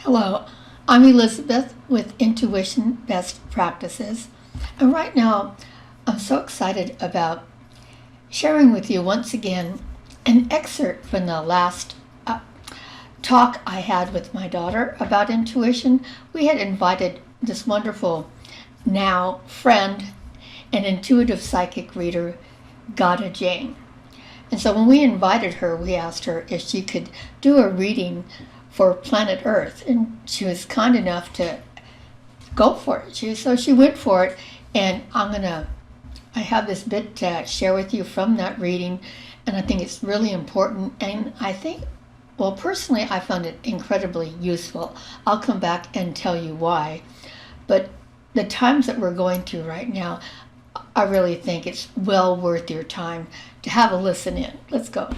Hello, I'm Elizabeth with Intuition Best Practices. And right now, I'm so excited about sharing with you once again an excerpt from the last talk I had with my daughter about intuition. We had invited this wonderful now friend and intuitive psychic reader, Gada Jane. And so when we invited her, we asked her if she could do a reading for planet Earth. And she was kind enough to go for it. So she went for it. And I have this bit to share with you from that reading. And I think it's really important. And I think, well, personally, I found it incredibly useful. I'll come back and tell you why. But the times that we're going through right now, I really think it's well worth your time to have a listen in. Let's go.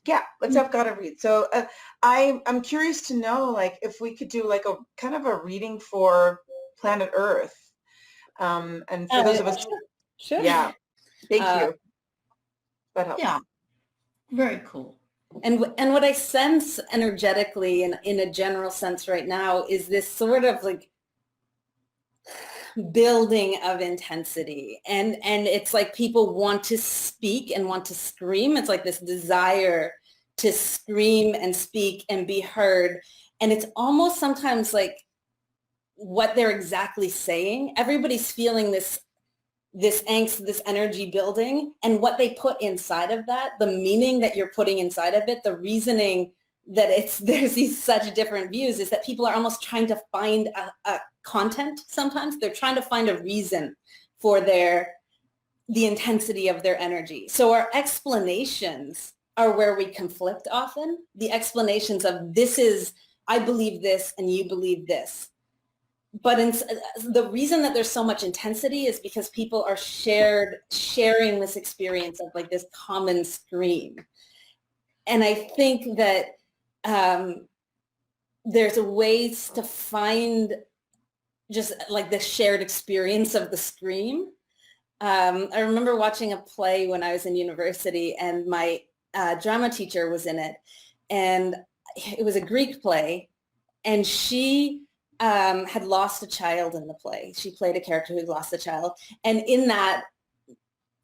Yeah, let's have Gotta read. So I'm curious to know, like, if we could do like a kind of a reading for planet Earth. And for those of us, Sure. yeah, thank Uh, you. That helps. Yeah, very cool. And what I sense energetically in a general sense right now is this sort of like building of intensity. And it's like people want to speak and want to scream. It's like this desire to scream and speak and be heard. And it's almost sometimes like what they're exactly saying. Everybody's feeling this angst, this energy building, and what they put inside of that, the meaning that you're putting inside of it, the reasoning that there's these such different views is that people are almost trying to find a content sometimes. They're trying to find a reason for the intensity of their energy. So our explanations are where we conflict often. The explanations of I believe this and you believe this. But the reason that there's so much intensity is because people are sharing this experience of like this common scream. And I think that there's ways to find just like the shared experience of the scream. I remember watching a play when I was in university, and my drama teacher was in it. And it was a Greek play, and she had lost a child in the play. She played a character who lost a child. And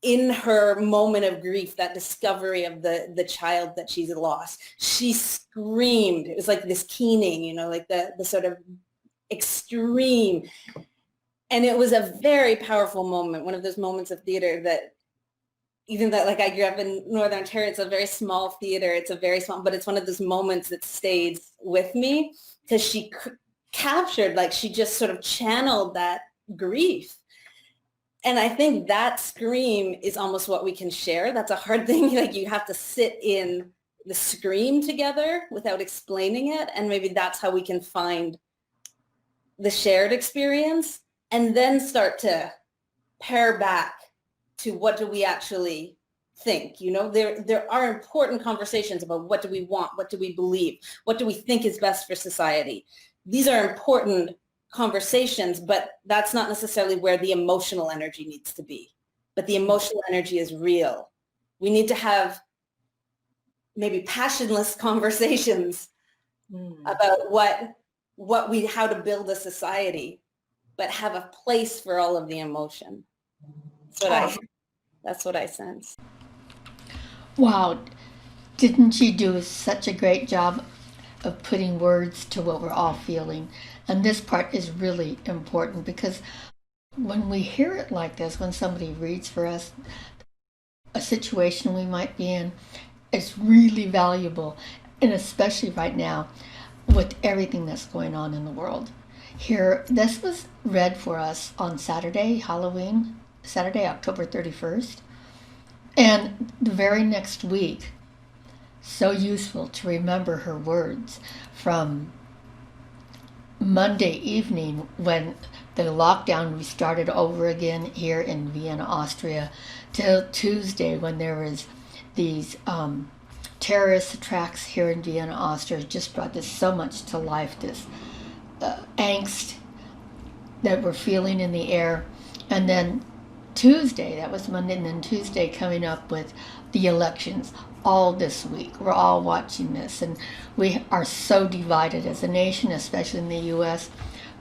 in her moment of grief, that discovery of the child that she's lost, she screamed. It was like this keening, like the sort of extreme. And it was a very powerful moment, one of those moments of theater that, even that, like, I grew up in Northern Ontario, it's a very small theater. It's a very small, but it's one of those moments that stayed with me because she captured, like, she just sort of channeled that grief. And I think that scream is almost what we can share. That's a hard thing. Like, you have to sit in the scream together without explaining it. And maybe that's how we can find the shared experience and then start to pare back to what do we actually think. There are important conversations about what do we want, what do we believe, what do we think is best for society. These are important conversations, but that's not necessarily where the emotional energy needs to be. But the emotional energy is real. We need to have maybe passionless conversations about how to build a society, but have a place for all of the emotion. That's what I sense. Wow, didn't she do such a great job of putting words to what we're all feeling? And this part is really important because when we hear it like this, when somebody reads for us a situation we might be in, it's really valuable. And especially right now with everything that's going on in the world. Here, this was read for us on Saturday, October 31st. And the very next week, so useful to remember her words from Monday evening when the lockdown restarted over again here in Vienna, Austria, till Tuesday when there was these terrorist attacks here in Vienna, Austria. Just brought this so much to life, this angst that we're feeling in the air. And then Tuesday, that was Monday, and then Tuesday coming up with the elections. all this week. We're all watching this, and we are so divided as a nation, especially in the U.S.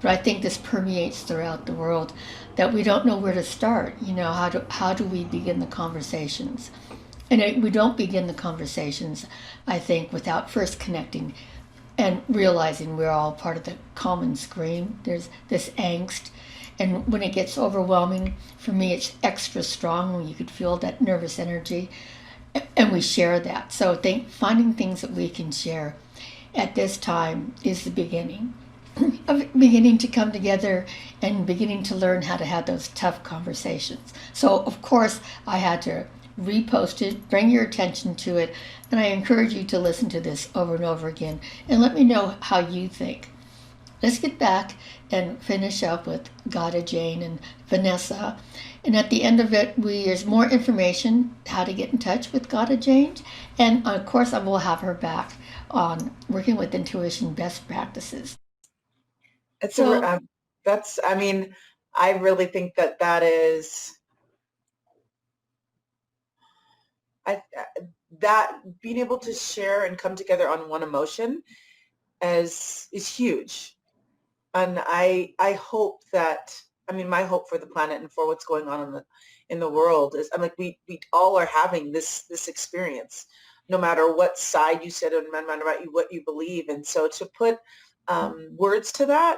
But I think this permeates throughout the world, that we don't know where to start. You know, how do we begin the conversations? And we don't begin the conversations, I think, without first connecting and realizing we're all part of the common scream. There's this angst. And when it gets overwhelming, for me, it's extra strong when you could feel that nervous energy. And we share that. So finding things that we can share at this time is the beginning of beginning to come together and beginning to learn how to have those tough conversations. So, of course, I had to repost it, bring your attention to it, and I encourage you to listen to this over and over again and let me know how you think. Let's get back and finish up with Gada Jane and Vanessa. And at the end of it, there's more information how to get in touch with Gada Jane. And of course, I will have her back on working with intuition best practices. It's So that's, I mean, I really think that is, that being able to share and come together on one emotion is huge. And I hope that, I mean, my hope for the planet and for what's going on in the world is, I'm like, we all are having this experience, no matter what side you sit on, no matter what you believe. And so to put words to that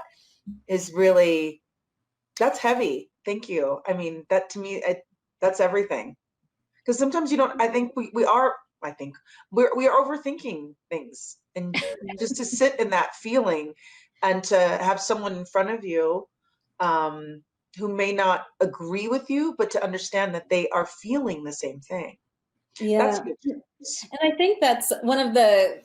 is really, that's heavy. Thank you. I mean, that to me, that's everything. Because sometimes you don't, I think we are, I think we are overthinking things, and just to sit in that feeling and to have someone in front of you who may not agree with you, but to understand that they are feeling the same thing. That's yeah. good. And I think that's one of the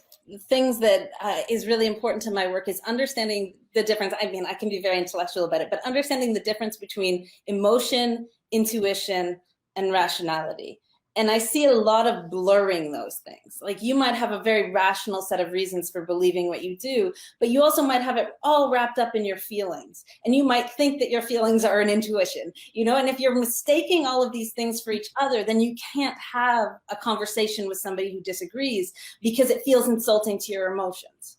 things that is really important to my work, is understanding the difference. I mean, I can be very intellectual about it, but understanding the difference between emotion, intuition, and rationality. And I see a lot of blurring those things. Like, you might have a very rational set of reasons for believing what you do, but you also might have it all wrapped up in your feelings. And you might think that your feelings are an intuition, you know, and if you're mistaking all of these things for each other, then you can't have a conversation with somebody who disagrees, because it feels insulting to your emotions.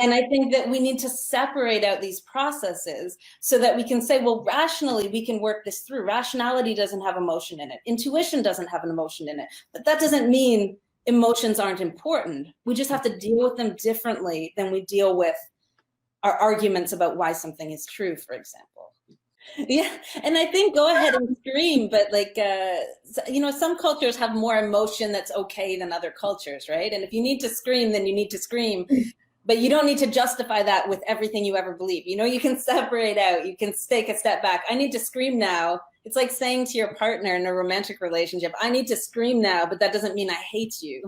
And I think that we need to separate out these processes so that we can say, well, rationally, we can work this through. Rationality doesn't have emotion in it. Intuition doesn't have an emotion in it. But that doesn't mean emotions aren't important. We just have to deal with them differently than we deal with our arguments about why something is true, for example. Yeah, and I think go ahead and scream, but like, you know, some cultures have more emotion that's okay than other cultures, right? And if you need to scream, then you need to scream. But you don't need to justify that with everything you ever believe. You know, you can separate out, you can take a step back. I need to scream now. It's like saying to your partner in a romantic relationship, I need to scream now, but that doesn't mean I hate you.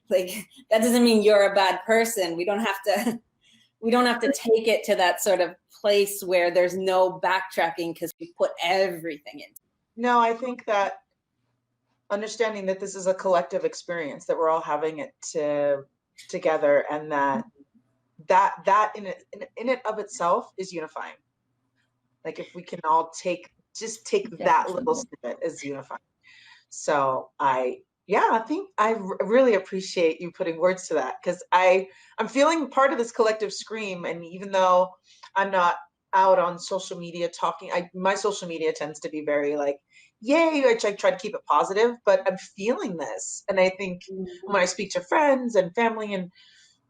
Like, that doesn't mean you're a bad person. We don't have to take it to that sort of place where there's no backtracking because we put everything in. No, I think that understanding that this is a collective experience, that we're all having it together, and that in it of itself is unifying. Like, if we can all take that little snippet as unifying. So I think I really appreciate you putting words to that, because I'm feeling part of this collective scream. And even though I'm not out on social media talking, my social media tends to be very like, yay, I try to keep it positive, but I'm feeling this. And I think when I speak to friends and family, and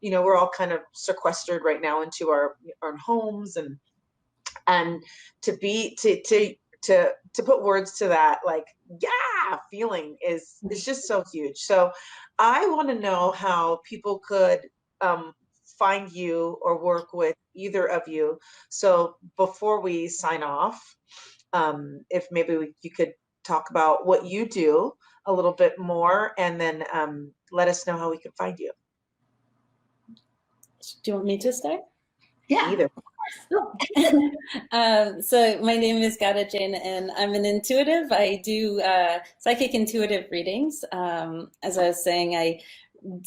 you know, we're all kind of sequestered right now into our homes, and to put words to that, like, yeah, feeling is just so huge. So I want to know how people could find you or work with either of you. So before we sign off, if maybe you could talk about what you do a little bit more, and then let us know how we can find you. Do you want me to start? Yeah. Either. So my name is Gada Jane, and I'm an intuitive. I do psychic intuitive readings. As I was saying, I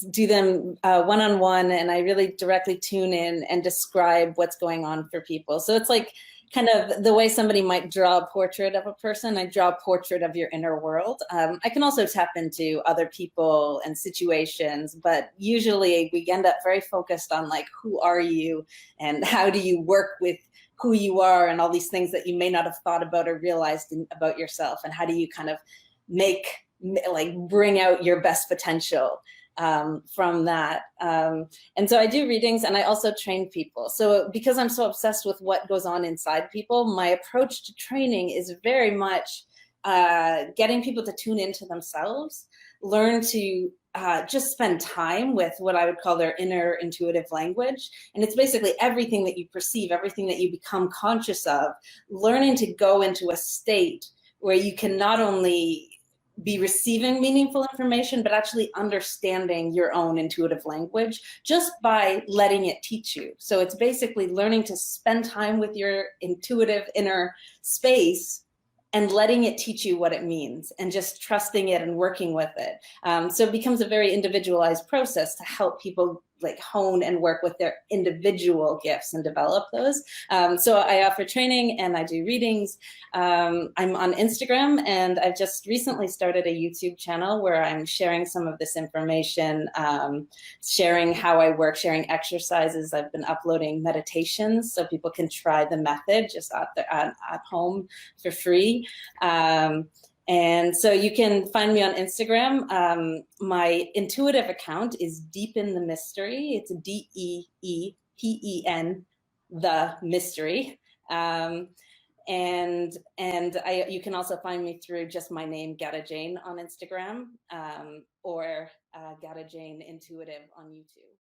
do them one-on-one, and I really directly tune in and describe what's going on for people. So it's like kind of the way somebody might draw a portrait of a person, I draw a portrait of your inner world. I can also tap into other people and situations, but usually we end up very focused on like, who are you and how do you work with who you are and all these things that you may not have thought about or realized about yourself, and how do you kind of bring out your best potential from that. And so I do readings, and I also train people. So because I'm so obsessed with what goes on inside people, my approach to training is very much getting people to tune into themselves, learn to just spend time with what I would call their inner intuitive language. And it's basically everything that you perceive, everything that you become conscious of, learning to go into a state where you can not only be receiving meaningful information, but actually understanding your own intuitive language just by letting it teach you. So it's basically learning to spend time with your intuitive inner space and letting it teach you what it means, and just trusting it and working with it. So it becomes a very individualized process to help people like hone and work with their individual gifts and develop those. So I offer training and I do readings. I'm on Instagram, and I've just recently started a YouTube channel where I'm sharing some of this information, sharing how I work, sharing exercises. I've been uploading meditations so people can try the method just at home for free. And so you can find me on Instagram. My intuitive account is Deepen the Mystery. It's DEEPEN, the mystery. And you can also find me through just my name, Gada Jane, on Instagram, or Gada Jane Intuitive on YouTube.